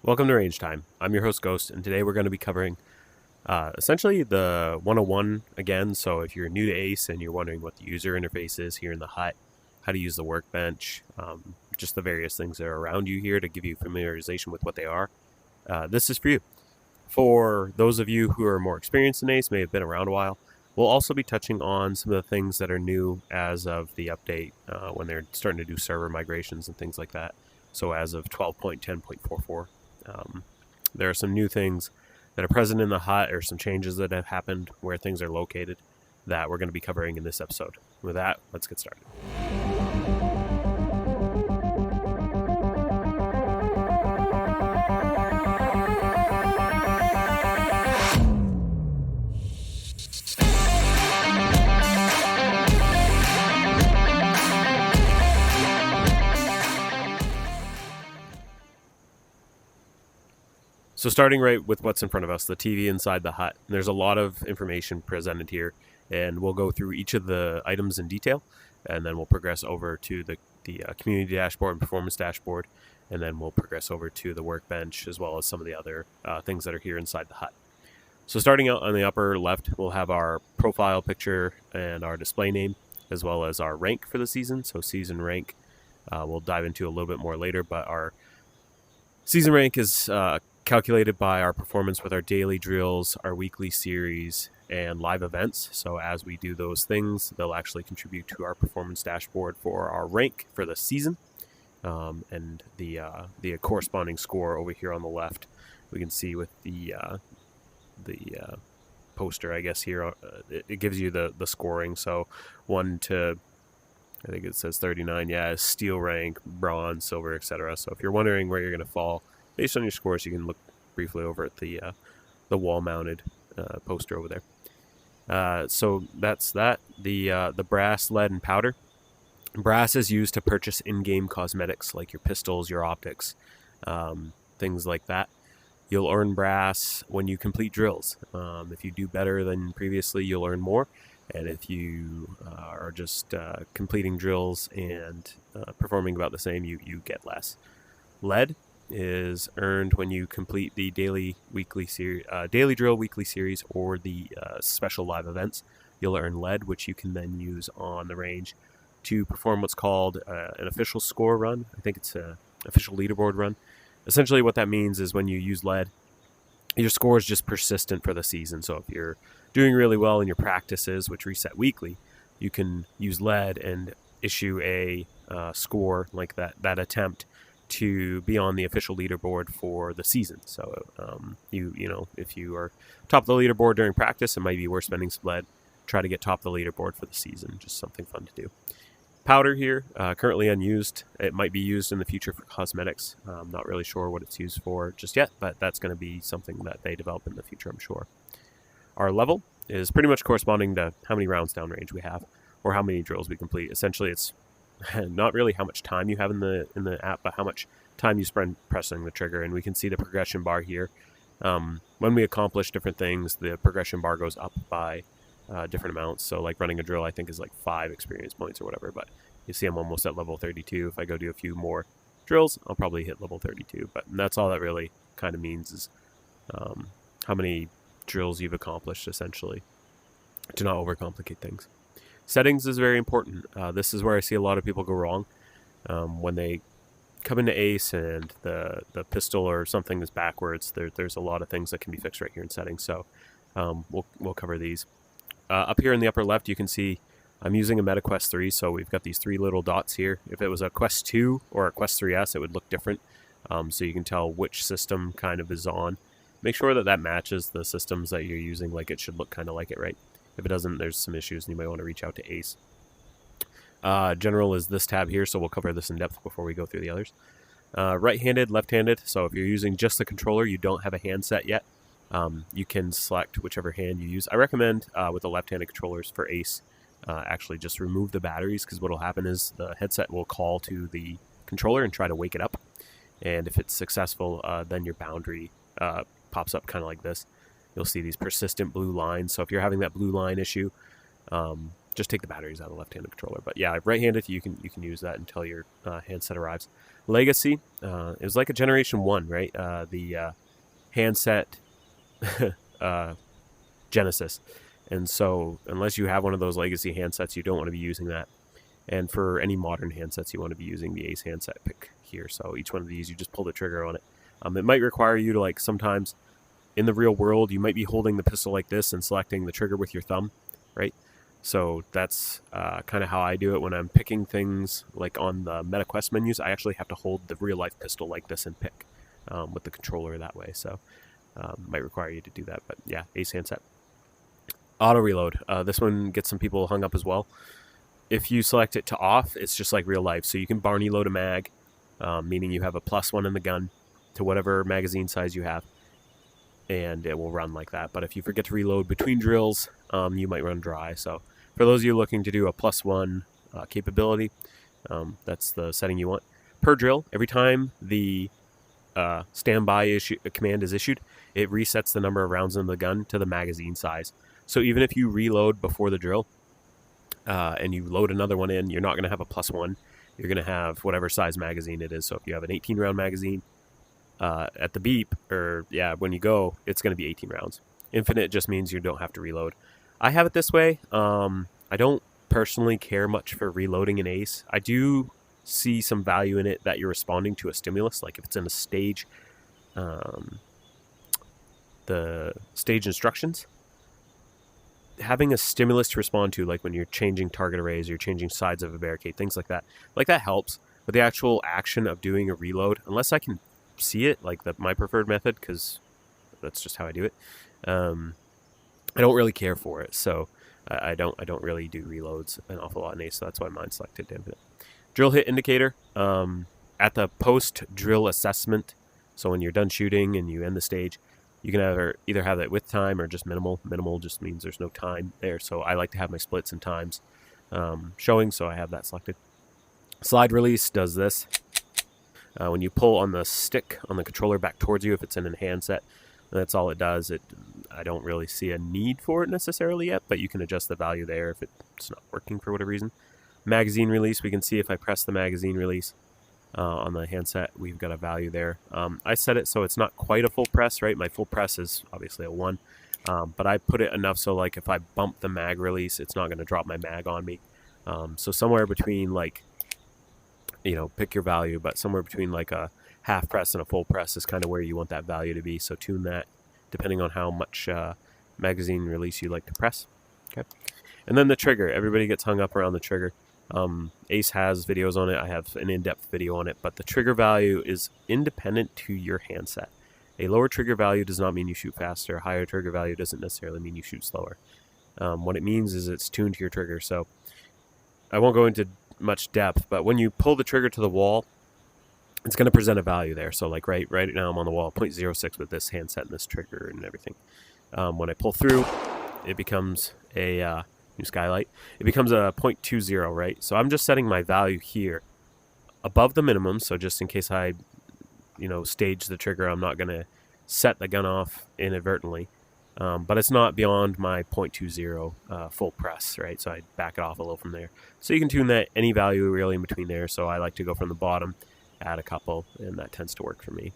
Welcome to Range Time. I'm your host Ghost, and today we're going to be covering essentially the 101 again. So if you're new to ACE and you're wondering what the user interface is here in the hut, how to use the Workbench, just the various things that are around you here to give you familiarization with what they are, this is for you. For those of you who are more experienced in ACE, may have been around a while, we'll also be touching on some of the things that are new as of the update when they're starting to do server migrations and things like that. So as of 12.10.44. There are some new things that are present in the hut, or some changes that have happened where things are located that we're going to be covering in this episode. With that, let's get started. So starting right with what's in front of us, the TV inside the hut. There's a lot of information presented here, and we'll go through each of the items in detail, and then we'll progress over to the community dashboard and performance dashboard, and then we'll progress over to the Workbench, as well as some of the other things that are here inside the hut. So starting out on the upper left, we'll have our profile picture and our display name, as well as our rank for the season. So season rank, we'll dive into a little bit more later, but our season rank is calculated by our performance with our daily drills, our weekly series, and live events. So as we do those things, they'll actually contribute to our performance dashboard for our rank for the season, and the corresponding score over here on the left. We can see with the poster, I guess here, it gives you the scoring. So 1 to, I think it says 39, is steel rank, bronze, silver, etc. So if you're wondering where you're going to fall based on your scores, you can look briefly over at the wall-mounted poster over there. So that's that. The brass, lead, and powder. Brass is used to purchase in-game cosmetics like your pistols, your optics, things like that. You'll earn brass when you complete drills. If you do better than previously, you'll earn more. And if you are just completing drills and performing about the same, you get less. Lead is earned when you complete the daily drill weekly series, or the special live events. You'll earn lead, which you can then use on the range to perform what's called an official score run. I think it's an official leaderboard run. Essentially what that means is when you use lead, your score is just persistent for the season. So if you're doing really well in your practices, which reset weekly, you can use lead and issue a score like that attempt to be on the official leaderboard for the season. So if you are top of the leaderboard during practice, it might be worth spending some lead. Try to get top of the leaderboard for the season. Just something fun to do. Powder here, currently unused. It might be used in the future for cosmetics. I'm not really sure what it's used for just yet, but that's going to be something that they develop in the future, I'm sure. Our level is pretty much corresponding to how many rounds downrange we have, or how many drills we complete. Essentially, it's not really how much time you have in the app, but how much time you spend pressing the trigger. And we can see the progression bar here. When we accomplish different things, the progression bar goes up by different amounts. So like running a drill, I think, is like 5 experience points or whatever, but you see I'm almost at level 32. If I go do a few more drills, I'll probably hit level 32, but that's all that really kind of means, is how many drills you've accomplished, essentially, to not overcomplicate things. Settings is very important. This is where I see a lot of people go wrong when they come into ACE and the pistol or something is backwards. There's a lot of things that can be fixed right here in settings, so we'll cover these. Up here in the upper left, you can see I'm using a MetaQuest 3, so we've got these 3 little dots here. If it was a Quest 2 or a Quest 3S, it would look different, so you can tell which system kind of is on. Make sure that matches the systems that you're using, like it should look kind of like it, right? If it doesn't, there's some issues, and you might want to reach out to ACE. General is this tab here, so we'll cover this in depth before we go through the others. Right-handed, left-handed, so if you're using just the controller, you don't have a handset yet, you can select whichever hand you use. I recommend, with the left-handed controllers for ACE, actually just remove the batteries, because what will happen is the headset will call to the controller and try to wake it up. And if it's successful, then your boundary pops up kind of like this. You'll see these persistent blue lines. So if you're having that blue line issue, just take the batteries out of the left-handed controller. But yeah, right-handed, you can use that until your handset arrives. Legacy, it was like a Generation 1, right? The handset Genesis. And so unless you have one of those legacy handsets, you don't want to be using that. And for any modern handsets, you want to be using the Ace handset pick here. So each one of these, you just pull the trigger on it. It might require you to, like, sometimes in the real world, you might be holding the pistol like this and selecting the trigger with your thumb, right? So that's kind of how I do it when I'm picking things like on the MetaQuest menus. I actually have to hold the real-life pistol like this and pick with the controller that way. So might require you to do that. But yeah, Ace handset. Auto reload. This one gets some people hung up as well. If you select it to off, it's just like real life. So you can Barney load a mag, meaning you have a +1 in the gun to whatever magazine size you have, and it will run like that. But if you forget to reload between drills, you might run dry. So for those of you looking to do a +1 capability, that's the setting you want. Per drill, every time the standby command is issued, it resets the number of rounds in the gun to the magazine size. So even if you reload before the drill and you load another one in, you're not going to have a +1. You're going to have whatever size magazine it is. So if you have an 18-round magazine, at the beep, or when you go, it's going to be 18 rounds. Infinite just means you don't have to reload. I have it this way. I don't personally care much for reloading an Ace. I do see some value in it that you're responding to a stimulus, like if it's in a stage, the stage instructions. Having a stimulus to respond to, like when you're changing target arrays, you're changing sides of a barricade, things like that helps. But the actual action of doing a reload, unless I can see it, like my preferred method, because that's just how I do it, I don't really care for it. So I don't really do reloads an awful lot in Ace, so that's why mine's selected to infinite. Drill hit indicator, at the post drill assessment, so when you're done shooting and you end the stage, you can either have it with time or just minimal. Minimal just means there's no time there, so I like to have my splits and times showing, so I have that selected. Slide release does this. When you pull on the stick on the controller back towards you, if it's in a handset, that's all it does. I don't really see a need for it necessarily yet, but you can adjust the value there if it's not working for whatever reason. Magazine release, we can see if I press the magazine release on the handset, we've got a value there. I set it so it's not quite a full press, right? My full press is obviously a 1, but I put it enough so like if I bump the mag release, it's not going to drop my mag on me. So somewhere between, like, pick your value, but somewhere between like a half press and a full press is kind of where you want that value to be. So tune that depending on how much magazine release you like to press. Okay. And then the trigger. Everybody gets hung up around the trigger. Ace has videos on it. I have an in-depth video on it, but the trigger value is independent to your handset. A lower trigger value does not mean you shoot faster. A higher trigger value doesn't necessarily mean you shoot slower. What it means is it's tuned to your trigger. So I won't go into much depth, but when you pull the trigger to the wall, it's going to present a value there. So like right now I'm on the wall, 0.06 with this handset and this trigger and everything. When I pull through, it becomes a new skylight. It becomes a 0.20, right? So I'm just setting my value here above the minimum. So just in case I, stage the trigger, I'm not going to set the gun off inadvertently. But it's not beyond my 0.20 full press, right? So I back it off a little from there. So you can tune that any value really in between there. So I like to go from the bottom, add a couple, and that tends to work for me.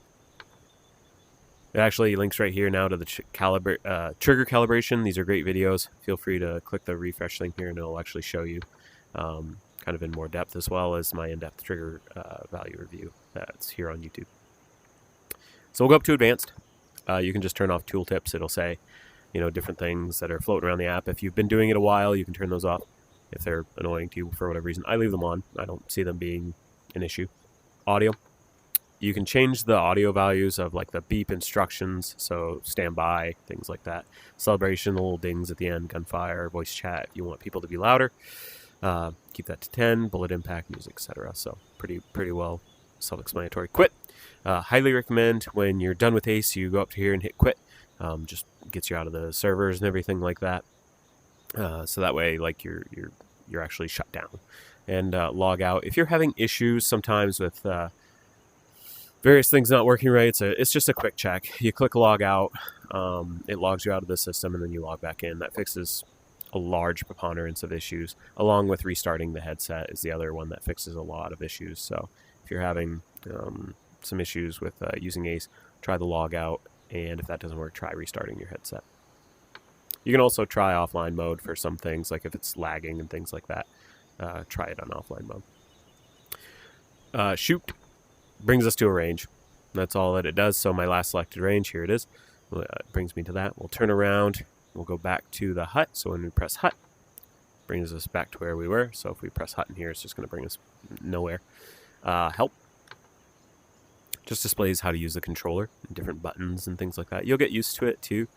It actually links right here now to the trigger calibration. These are great videos. Feel free to click the refresh link here, and it'll actually show you kind of in more depth, as well as my in-depth trigger value review that's here on YouTube. So we'll go up to advanced. You can just turn off tooltips. It'll say, different things that are floating around the app. If you've been doing it a while, you can turn those off if they're annoying to you for whatever reason. I leave them on. I don't see them being an issue. Audio. You can change the audio values of like the beep instructions, so standby, things like that. Celebration, little dings at the end, gunfire, voice chat. If you want people to be louder, keep that to 10. Bullet impact, music, etc. So pretty well self-explanatory. Quit. Highly recommend when you're done with Ace, you go up to here and hit quit. Just gets you out of the servers and everything like that. So that way, like you're actually shut down. And log out. If you're having issues sometimes with various things not working right, it's just a quick check. You click log out, it logs you out of the system, and then you log back in. That fixes a large preponderance of issues, along with restarting the headset is the other one that fixes a lot of issues. So if you're having some issues with using Ace, try the log out, and if that doesn't work, try restarting your headset. You can also try offline mode for some things, like if it's lagging and things like that. Try it on offline mode. Shoot brings us to a range. That's all that it does. So my last selected range, here it is. It brings me to that. We'll turn around. We'll go back to the hut. So when we press hut, brings us back to where we were. So if we press hut in here, it's just going to bring us nowhere. Help just displays how to use the controller, and different buttons and things like that. You'll get used to it too,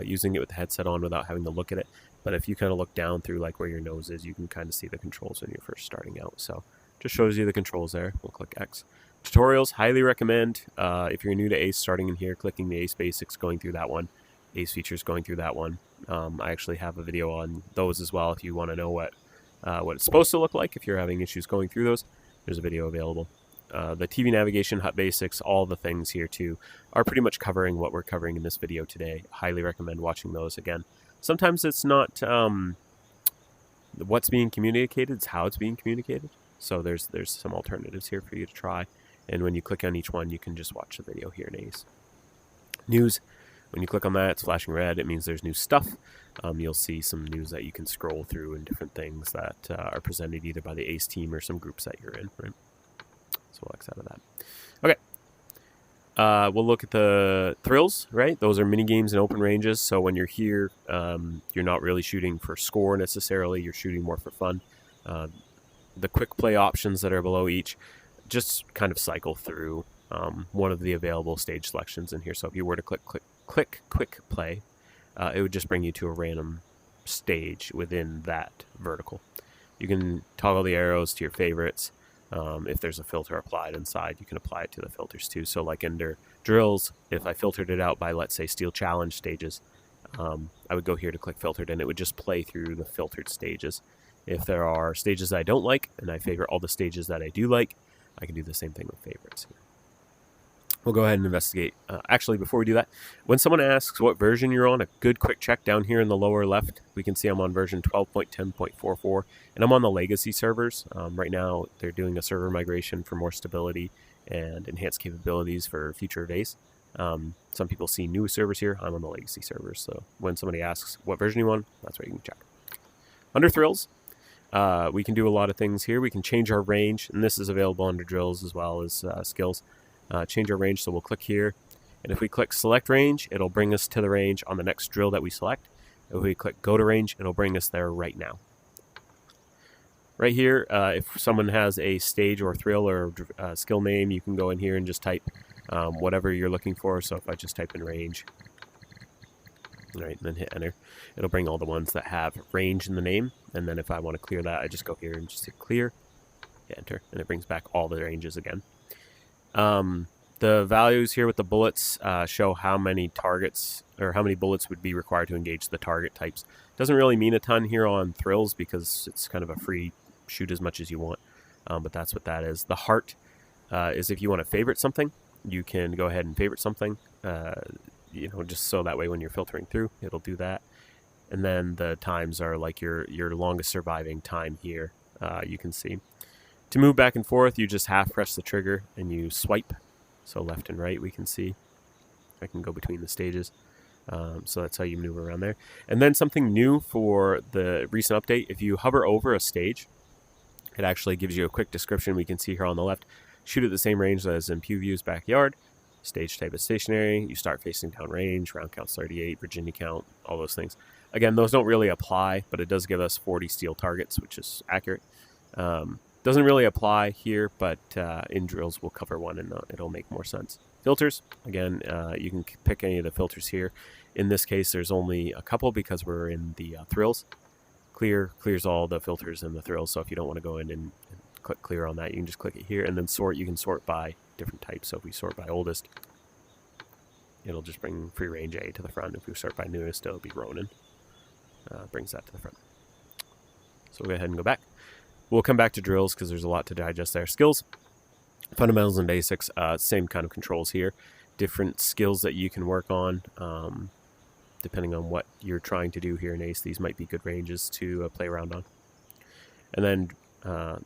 using it with the headset on without having to look at it. But if you kind of look down through like where your nose is, you can kind of see the controls when you're first starting out. So just shows you the controls there. We'll click X. Tutorials, highly recommend. If you're new to Ace, starting in here, clicking the Ace Basics, going through that one. Ace Features, going through that one. I actually have a video on those as well if you want to know what it's supposed to look like if you're having issues going through those. There's a video available. The TV navigation, hut basics, all the things here too are pretty much covering what we're covering in this video today. Highly recommend watching those again. Sometimes it's not what's being communicated, it's how it's being communicated. So there's some alternatives here for you to try. And when you click on each one, you can just watch the video here in Ace. News. When you click on that, it's flashing red. It means there's new stuff. You'll see some news that you can scroll through and different things that are presented either by the Ace team or some groups that you're in, right? So we'll X out of that. Okay. We'll look at the thrills, right? Those are mini games and open ranges. So when you're here, you're not really shooting for score necessarily. You're shooting more for fun. The quick play options that are below each just kind of cycle through one of the available stage selections in here. So if you were to click quick play, it would just bring you to a random stage within that vertical. You can toggle the arrows to your favorites. If there's a filter applied inside, you can apply it to the filters too. So like under drills, if I filtered it out by, let's say, steel challenge stages, I would go here to click filtered and it would just play through the filtered stages. If there are stages I don't like and I favorite all the stages that I do like, I can do the same thing with favorites. We'll go ahead and investigate. Actually, before we do that, when someone asks what version you're on, a good quick check down here in the lower left, we can see I'm on version 12.10.44, and I'm on the legacy servers. Right now, they're doing a server migration for more stability and enhanced capabilities for future of Ace. Some people see new servers here. I'm on the legacy servers, so when somebody asks what version you on, that's where you can check. Under thrills, we can do a lot of things here. We can change our range, and this is available under drills as well as skills. Change our range, so we'll click here, and if we click select range, it'll bring us to the range on the next drill that we select. If we click go to range, it'll bring us there right now. Right here, if someone has a stage or thrill or skill name, you can go in here and just type whatever you're looking for. So if I just type in range, all right, and then hit enter, it'll bring all the ones that have range in the name. And then if I want to clear that, I just go here and just hit clear, hit enter, and it brings back all the ranges again. The values here with the bullets show how many targets or how many bullets would be required to engage the target types. Doesn't really mean a ton here on thrills because it's kind of a free shoot as much as you want, but that's what that is. The heart is if you want to favorite something, you can go ahead and favorite something, just so that way when you're filtering through, it'll do that. And then the times are like your longest surviving time here, you can see. To move back and forth, you just half press the trigger and you swipe. So left and right, we can see. I can go between the stages. So that's how you maneuver around there. And then something new for the recent update, if you hover over a stage, it actually gives you a quick description. We can see here on the left, shoot at the same range as in PewView's backyard. Stage type is stationary. You start facing down range, round count 38, Virginia count, all those things. Again, those don't really apply, but it does give us 40 steel targets, which is accurate. Doesn't really apply here, but in drills we'll cover one and it'll make more sense. Filters, again, you can pick any of the filters here. In this case, there's only a couple because we're in the thrills. Clear clears all the filters in the thrills, so if you don't want to go in and click clear on that, you can just click it here, and then sort, you can sort by different types. So if we sort by oldest, it'll just bring free range A to the front. If we sort by newest, it'll be Ronin. Brings that to the front. So we'll go ahead and go back. We'll come back to drills because there's a lot to digest there. Skills, fundamentals and basics, same kind of controls here. Different skills that you can work on. depending on what you're trying to do here in Ace. These might be good ranges to play around on. And then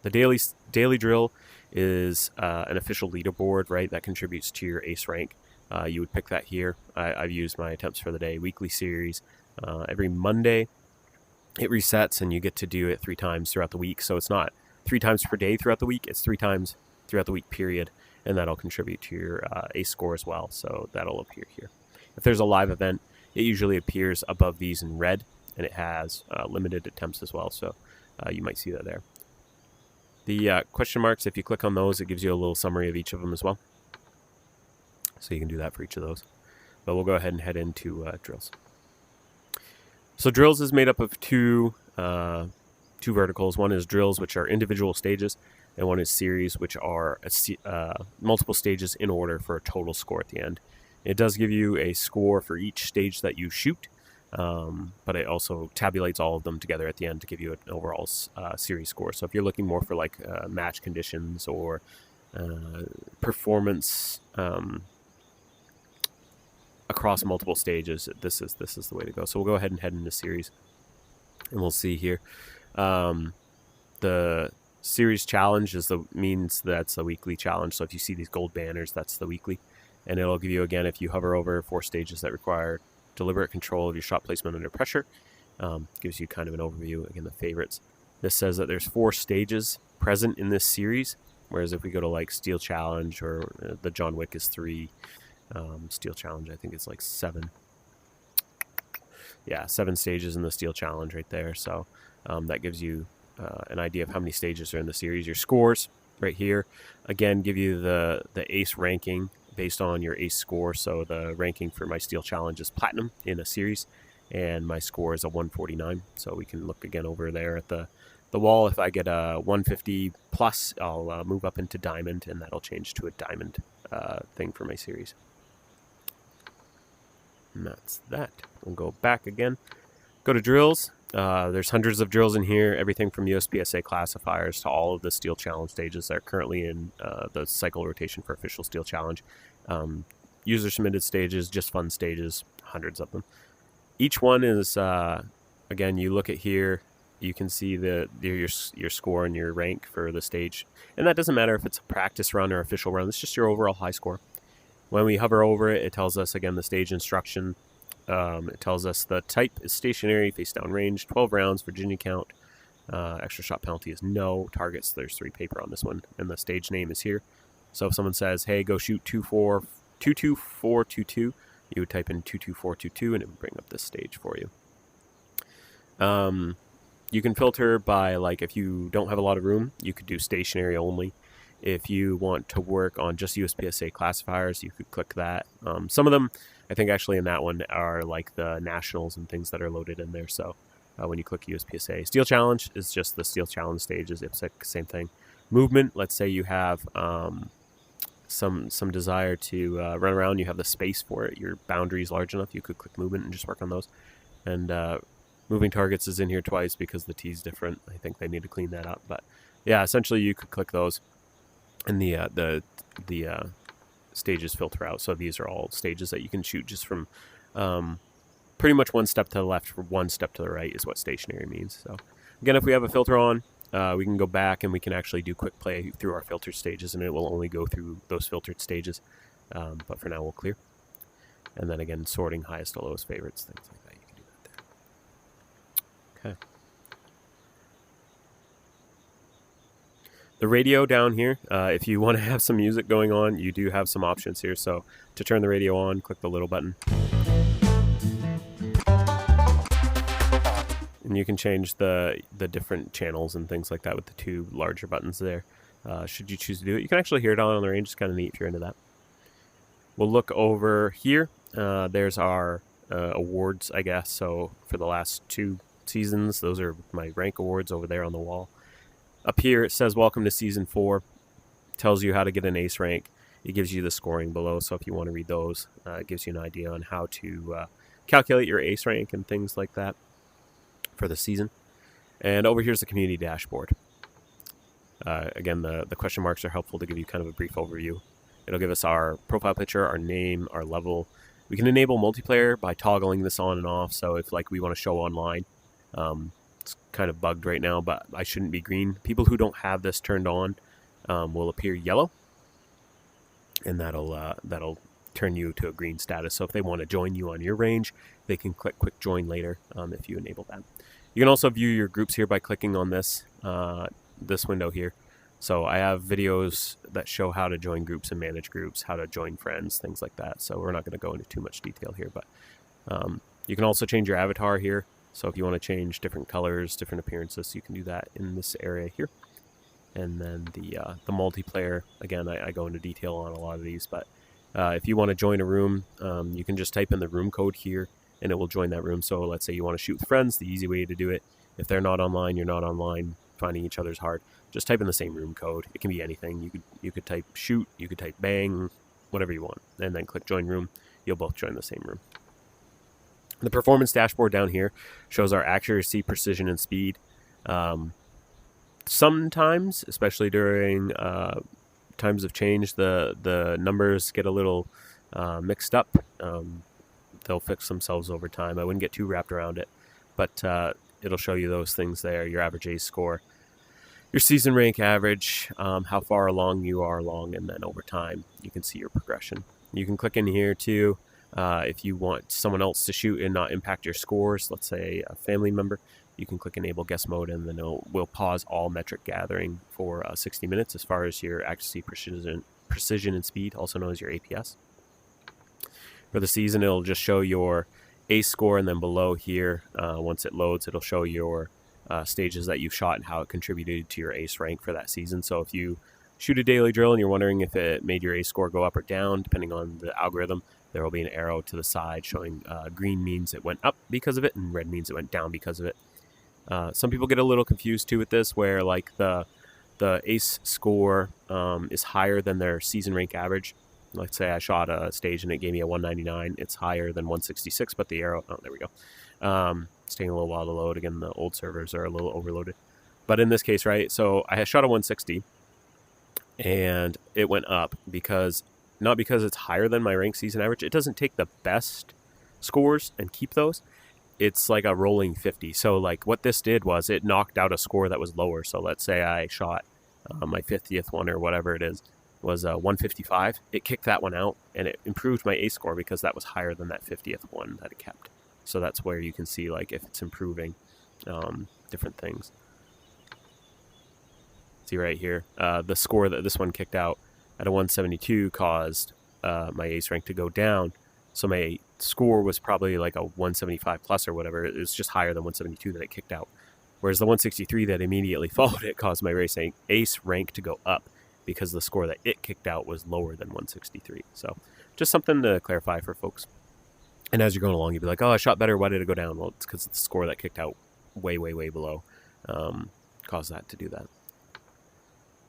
the daily drill is an official leaderboard, right? That contributes to your Ace rank. You would pick that here. I've used my attempts for the day. Weekly series. Every Monday, it resets, and you get to do it 3 times throughout the week. So it's not 3 times per day throughout the week. It's 3 times throughout the week period, and that'll contribute to your Ace score as well. So that'll appear here. If there's a live event, it usually appears above these in red, and it has limited attempts as well. So you might see that there. The question marks, if you click on those, it gives you a little summary of each of them as well. So you can do that for each of those. But we'll go ahead and head into drills. So drills is made up of two verticals. One is drills, which are individual stages, and one is series, which are multiple stages in order for a total score at the end. It does give you a score for each stage that you shoot, but it also tabulates all of them together at the end to give you an overall series score. So if you're looking more for like match conditions or performance across multiple stages, this is the way to go. So we'll go ahead and head into series, and we'll see here. The series challenge means that's the weekly challenge. So if you see these gold banners, that's the weekly. And it'll give you, again, if you hover over 4 stages that require deliberate control of your shot placement under pressure. Gives you kind of an overview, again, the favorites. This says that there's 4 stages present in this series, whereas if we go to like Steel Challenge or the John Wick is 3, Steel Challenge I think it's like 7. Yeah, 7 stages in the Steel Challenge right there. So that gives you an idea of how many stages are in the series. Your scores right here, again, give you the Ace ranking based on your Ace score. So the ranking for my Steel Challenge is Platinum in a series, and my score is a 149. So we can look again over there at the wall. If I get a 150 plus, I'll move up into Diamond, and that'll change to a Diamond thing for my series. And that's that. We'll go back again. Go to drills. There's hundreds of drills in here, everything from USPSA classifiers to all of the Steel Challenge stages that are currently in the cycle rotation for official Steel Challenge. User-submitted stages, just fun stages, hundreds of them. Each one is, again, you look at here, you can see your score and your rank for the stage. And that doesn't matter if it's a practice run or official run. It's just your overall high score. When we hover over it, it tells us, again, the stage instruction. It tells us the type is stationary, face down range, 12 rounds, Virginia count. Extra shot penalty is no. Targets, there's 3 paper on this one. And the stage name is here. So if someone says, hey, go shoot 22422, you would type in 22422 and it would bring up this stage for you. You can filter by, like, if you don't have a lot of room, you could do stationary only. If you want to work on just USPSA classifiers, you could click that. Some of them, I think actually in that one, are like the nationals and things that are loaded in there. So when you click USPSA. Steel Challenge is just the Steel Challenge stages. It's the same thing. Movement, let's say you have some desire to run around, you have the space for it, your boundary is large enough, you could click movement and just work on those. And moving targets is in here twice because the T is different. I think they need to clean that up. But yeah, essentially you could click those, and the stages filter out. So these are all stages that you can shoot just from pretty much one step to the left or one step to the right is what stationary means. So again, if we have a filter on, we can go back and we can actually do quick play through our filtered stages, and it will only go through those filtered stages. But for now, we'll clear. And then again, sorting highest to lowest favorites, things like that. You can do that there. Okay. The radio down here, if you want to have some music going on, you do have some options here. So to turn the radio on, click the little button. And you can change the different channels and things like that with the 2 larger buttons there. Should you choose to do it, you can actually hear it on the range. It's kind of neat if you're into that. We'll look over here. There's our awards, I guess. So for the last 2 seasons, those are my rank awards over there on the wall. Up here, it says, welcome to Season 4. Tells you how to get an Ace rank. It gives you the scoring below, so if you want to read those, it gives you an idea on how to calculate your Ace rank and things like that for the season. And over here's the community dashboard. Again, the question marks are helpful to give you kind of a brief overview. It'll give us our profile picture, our name, our level, We can enable multiplayer by toggling this on and off. So if like we want to show online, it's kind of bugged right now, but I shouldn't be green. People who don't have this turned on will appear yellow, and that'll turn you to a green status. So if they want to join you on your range, they can click quick join later if you enable that. You can also view your groups here by clicking on this this window here. So I have videos that show how to join groups and manage groups, how to join friends, things like that. So we're not going to go into too much detail here, but you can also change your avatar here. So if you want to change different colors, different appearances, you can do that in this area here. And then the multiplayer, again, I go into detail on a lot of these, but if you want to join a room, you can just type in the room code here and it will join that room. So let's say you want to shoot with friends, the easy way to do it. If they're not online, you're not online, finding each other's hard. Just type in the same room code. It can be anything. You could type shoot, you could type bang, whatever you want, and then click join room. You'll both join the same room. The performance dashboard down here shows our accuracy, precision, and speed. Sometimes, especially during times of change, the numbers get a little mixed up. They'll fix themselves over time. I wouldn't get too wrapped around it, but it'll show you those things there: your average ace score, your season rank average, how far along you are along, and then over time you can see your progression. You can click in here too if you want someone else to shoot and not impact your scores. Let's say a family member. You can click enable guest mode, and then we'll pause all metric gathering for 60 minutes as far as your accuracy, precision, and speed, also known as your APS. For the season, it'll just show your ace score, and then below here, once it loads, it'll show your stages that you've shot and how it contributed to your ace rank for that season. So if you shoot a daily drill and you're wondering if it made your ace score go up or down, depending on the algorithm, there will be an arrow to the side showing green means it went up because of it, and red means it went down because of it. Some people get a little confused too with this, where like the ace score is higher than their season rank average. Let's say I shot a stage and it gave me a 199. It's higher than 166, but the arrow, oh, there we go. It's taking a little while to load. Again, the old servers are a little overloaded. But in this case, right, so I had shot a 160, and it went up because, not because it's higher than my rank season average. It doesn't take the best scores and keep those. It's like a rolling 50. So like what this did was it knocked out a score that was lower. So let's say I shot my 50th one or whatever it is was 155. It kicked that one out, and it improved my ace score because that was higher than that 50th one that it kept. So that's where you can see like if it's improving different things. See right here, the score that this one kicked out at a 172 caused my ace rank to go down. So my score was probably like a 175 plus or whatever. It's just higher than 172 that it kicked out. Whereas the 163 that immediately followed it caused my ace rank to go up because the score that it kicked out was lower than 163. So just something to clarify for folks. And as you're going along, you'll be like, oh, I shot better. Why did it go down? Well, it's because the score that kicked out way, way, way below caused that to do that.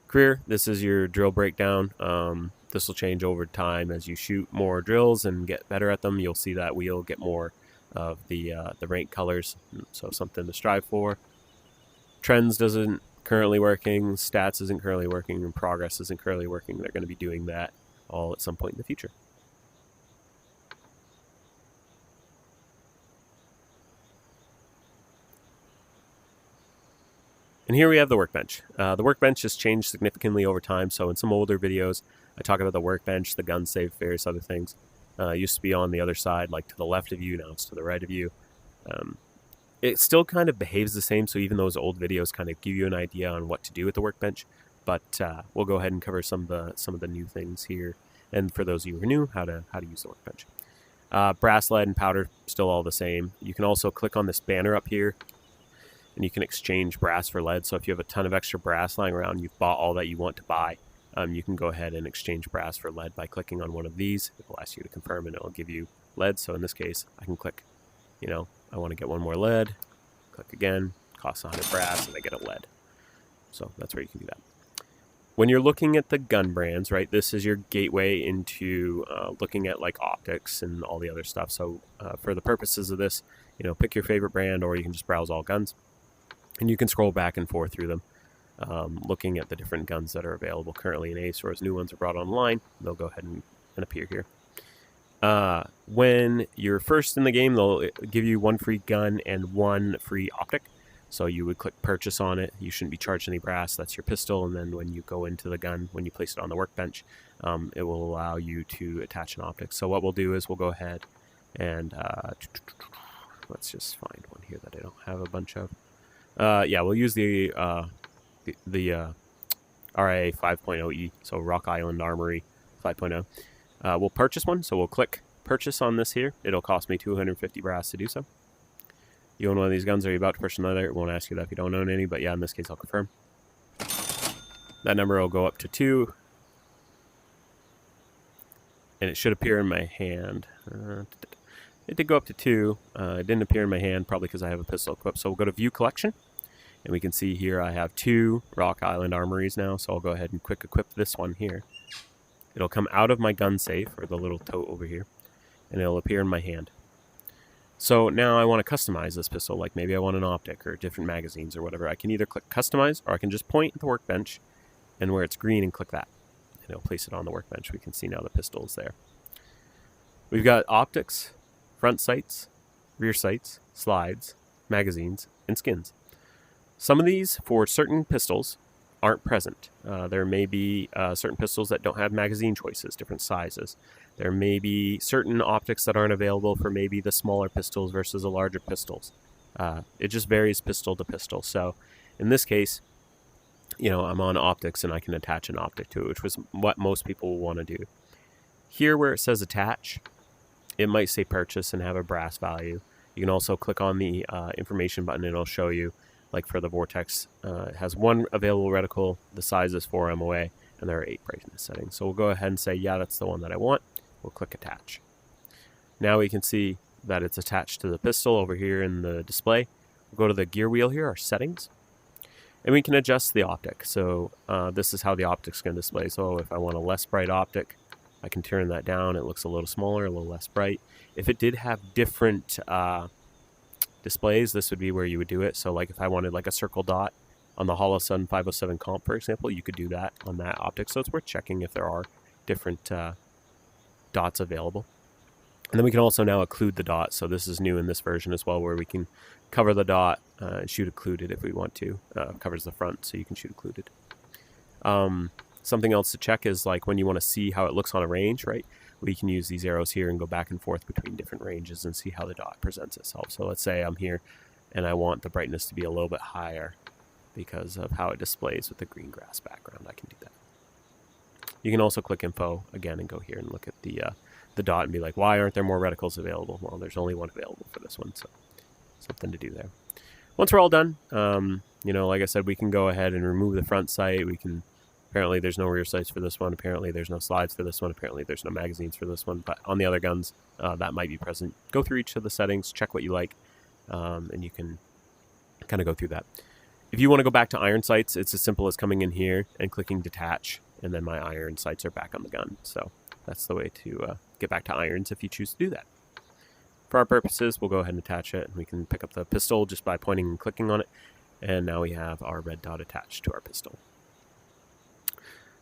Career, this is your drill breakdown. This will change over time as you shoot more drills and get better at them. You'll see that wheel get more of the rank colors, so something to strive for. Trends doesn't currently working, stats isn't currently working, and progress isn't currently working. They're going to be doing that all at some point in the future. And here we have the Workbench. The Workbench has changed significantly over time. So in some older videos, I talk about the Workbench, the gun safe, various other things. It used to be on the other side, like to the left of you. Now it's to the right of you. It still kind of behaves the same. So even those old videos kind of give you an idea on what to do with the Workbench. But we'll go ahead and cover some of the new things here. And for those of you who are new, how to use the Workbench. Brass, lead, and powder, still all the same. You can also click on this banner up here, and you can exchange brass for lead. So if you have a ton of extra brass lying around, you've bought all that you want to buy, you can go ahead and exchange brass for lead by clicking on one of these. It will ask you to confirm, and it will give you lead. So in this case, I can click, I want to get one more lead. Click again, costs 100 brass, and I get a lead. So that's where you can do that. When you're looking at the gun brands, right, this is your gateway into looking at like optics and all the other stuff. So for the purposes of this, pick your favorite brand, or you can just browse all guns. And you can scroll back and forth through them, looking at the different guns that are available currently in Ace, or as new ones are brought online, they'll go ahead and appear here. When you're first in the game, they'll give you 1 free gun and 1 free optic. So you would click purchase on it. You shouldn't be charged any brass. That's your pistol. And then when you go into the gun, when you place it on the workbench, it will allow you to attach an optic. So what we'll do is we'll go ahead and let's just find one here that I don't have a bunch of. Yeah, we'll use the RIA 5.0E, so Rock Island Armory 5.0. We'll purchase one, so we'll click purchase on this here. It'll cost me 250 brass to do so. You own one of these guns, are you about to purchase another? It won't ask you that if you don't own any, but yeah, in this case I'll confirm. That number will go up to 2. And it should appear in my hand. It did go up to 2. It didn't appear in my hand, probably because I have a pistol equipped. So we'll go to View Collection. And we can see here I have 2 Rock Island Armories now. So I'll go ahead and quick equip this one here. It'll come out of my gun safe, or the little tote over here. And it'll appear in my hand. So now I want to customize this pistol, like maybe I want an optic or different magazines or whatever. I can either click customize, or I can just point at the workbench and where it's green and click that. And it'll place it on the workbench. We can see now the pistol is there. We've got optics, front sights, rear sights, slides, magazines, and skins. Some of these, for certain pistols, aren't present. There may be certain pistols that don't have magazine choices, different sizes. There may be certain optics that aren't available for maybe the smaller pistols versus the larger pistols. It just varies pistol to pistol. So in this case, you know, I'm on optics and I can attach an optic to it, which was what most people will want to do. Here where it says attach, it might say purchase and have a brass value. You can also click on the information button and it'll show you, like for the Vortex, it has 1 available reticle, the size is 4 MOA, and there are 8 brightness settings. So we'll go ahead and say, yeah, that's the one that I want. We'll click attach. Now we can see that it's attached to the pistol over here in the display. We'll go to the gear wheel here, our settings, and we can adjust the optic. So this is how the optic's going to display. So if I want a less bright optic, I can turn that down. It looks a little smaller, a little less bright. If it did have different displays, this would be where you would do it. So like if I wanted like a circle dot on the Holosun 507 comp, for example, you could do that on that optic. So it's worth checking if there are different dots available. And then we can also now occlude the dot. So this is new in this version as well, where we can cover the dot and shoot occluded if we want to. Covers the front, so you can shoot occluded. Something else to check is like when you want to see how it looks on a range, right? We can use these arrows here and go back and forth between different ranges and see how the dot presents itself. So let's say I'm here and I want the brightness to be a little bit higher because of how it displays with the green grass background. I can do that. You can also click info again and go here and look at the dot and be like, why aren't there more reticles available? Well, there's only 1 available for this one, so something to do there. Once we're all done, you know, like I said, we can go ahead and remove the front sight. We can, apparently there's no rear sights for this one. Apparently there's no slides for this one. Apparently there's no magazines for this one. But on the other guns, that might be present. Go through each of the settings, check what you like, and you can kind of go through that. If you want to go back to iron sights, it's as simple as coming in here and clicking detach, and then my iron sights are back on the gun. So that's the way to get back to irons if you choose to do that. For our purposes, we'll go ahead and attach it, and we can pick up the pistol just by pointing and clicking on it, and now we have our red dot attached to our pistol.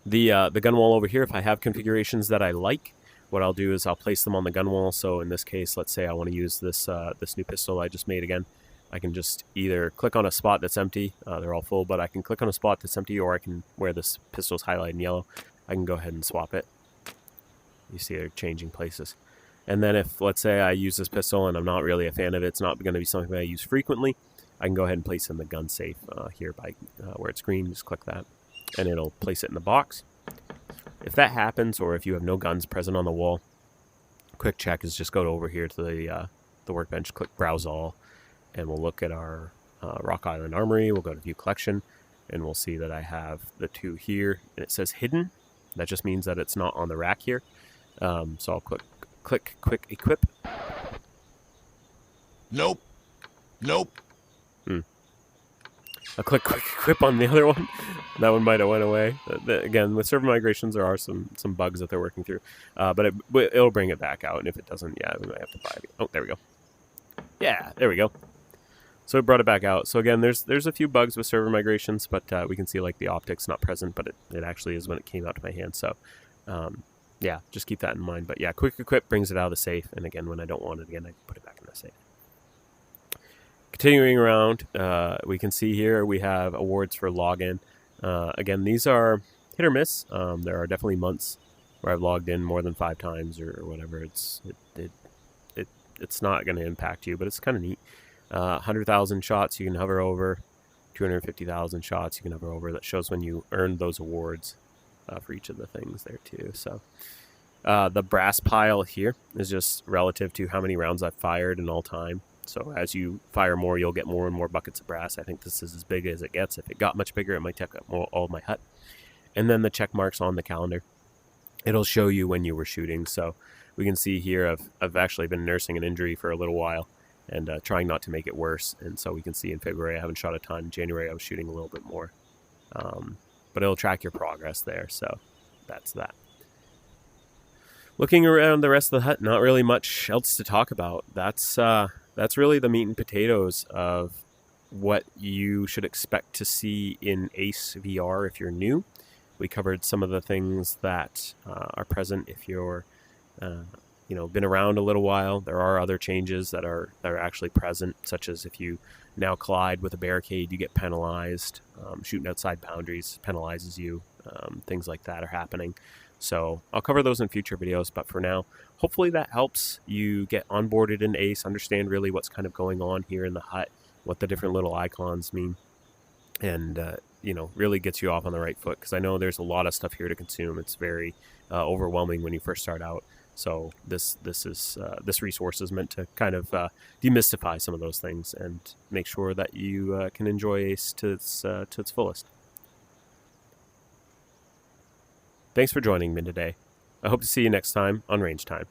The gun wall over here, if I have configurations that I like, what I'll do is I'll place them on the gun wall. So in this case, let's say I want to use this this new pistol I just made again. I can just either click on a spot that's empty, they're all full, but I can click on a spot that's empty, or I can, where this pistol's highlighted in yellow, I can go ahead and swap it. You see they're changing places. And then if, let's say I use this pistol and I'm not really a fan of it, it's not going to be something that I use frequently, I can go ahead and place it in the gun safe here by where it's green, just click that, and it'll place it in the box. If that happens, or if you have no guns present on the wall, quick check is just go over here to the workbench, click Browse All, and we'll look at our Rock Island Armory. We'll go to View Collection, and we'll see that I have the 2 here, and it says hidden. That just means that it's not on the rack here. So I'll click Quick Equip. Nope. I'll click Quick Equip on the other one. That one might have went away. Again, with server migrations, there are some bugs that they're working through. But it'll bring it back out, and if it doesn't, yeah, we might have to buy it. Oh, there we go. Yeah, there we go. So it brought it back out. So again, there's a few bugs with server migrations, but we can see like the optics not present, but it actually is when it came out to my hand. So yeah, just keep that in mind. But yeah, quick equip brings it out of the safe, and again, when I don't want it again, I put it back in the safe. Continuing around, we can see here we have awards for login. Again, these are hit or miss. There are definitely months where I've logged in more than 5 times or whatever. It's not going to impact you, but it's kind of neat. 100,000 shots you can hover over, 250,000 shots you can hover over. That shows when you earned those awards for each of the things there too. So the brass pile here is just relative to how many rounds I've fired in all time. So as you fire more, you'll get more and more buckets of brass. I think this is as big as it gets. If it got much bigger, it might take up all of my hut. And then the check marks on the calendar. It'll show you when you were shooting. So we can see here I've actually been nursing an injury for a little while and trying not to make it worse. And so we can see in February I haven't shot a ton. In January I was shooting a little bit more. But it'll track your progress there. So that's that. Looking around the rest of the hut, not really much else to talk about. That's really the meat and potatoes of what you should expect to see in Ace VR if you're new. We covered some of the things that are present if you're, been around a little while. There are other changes that are actually present, such as if you now collide with a barricade, you get penalized. Shooting outside boundaries penalizes you. Things like that are happening. So I'll cover those in future videos, but for now, hopefully that helps you get onboarded in Ace, understand really what's kind of going on here in the hut, what the different little icons mean, and really gets you off on the right foot, because I know there's a lot of stuff here to consume. It's very overwhelming when you first start out. So this resource is meant to kind of demystify some of those things and make sure that you can enjoy Ace to its fullest. Thanks for joining me today. I hope to see you next time on Range Time.